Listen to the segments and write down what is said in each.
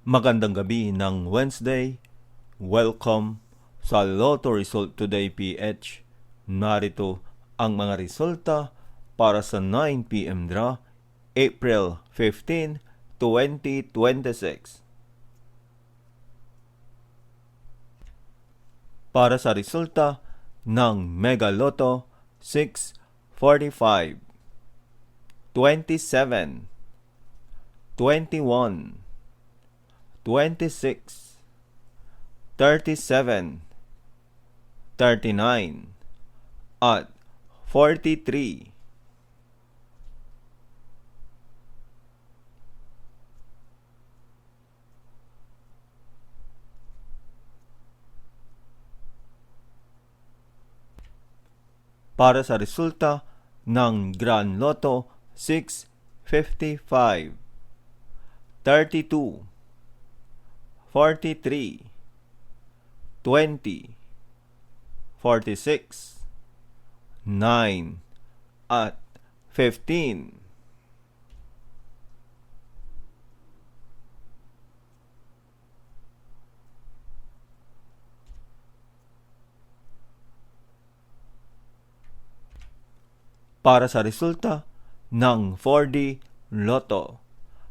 Magandang gabi ng Wednesday. Welcome sa Lotto Result Today PH. Narito ang mga resulta para sa 9 p.m. draw, April 15, 2026. Para sa resulta ng Mega Lotto 645, 27, 21, 26, 37, 39, at 43. Para sa resulta ng Grand Lotto 655, 32, 43, 20, 46, 9, at 15. Para sa resulta ng 4D Lotto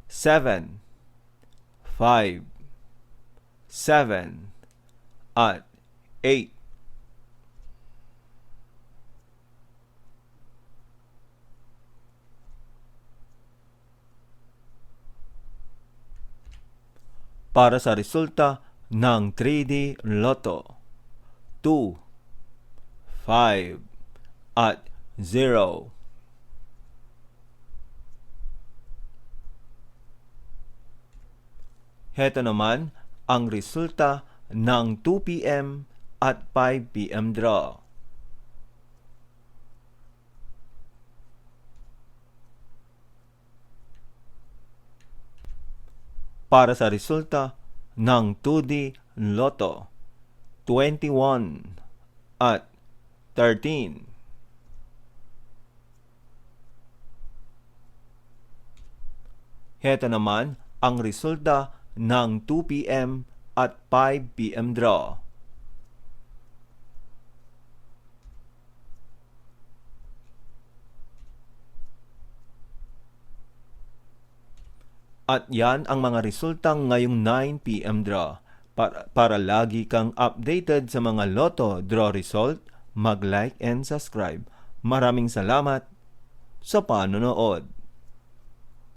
7, 5, 7, at 8. Para sa resulta ng 3D Lotto 2, 5, at 0. Heto naman ang resulta ng 2 p.m. at 5 p.m. draw. Para sa resulta ng 2D Lotto 21 at 13. Heto naman ang resulta ng 2 p.m. at 5 p.m. draw. At yan ang mga resultang ngayong 9 p.m. draw. Para lagi kang updated sa mga Lotto draw result, mag-like and subscribe. Maraming salamat sa panonood.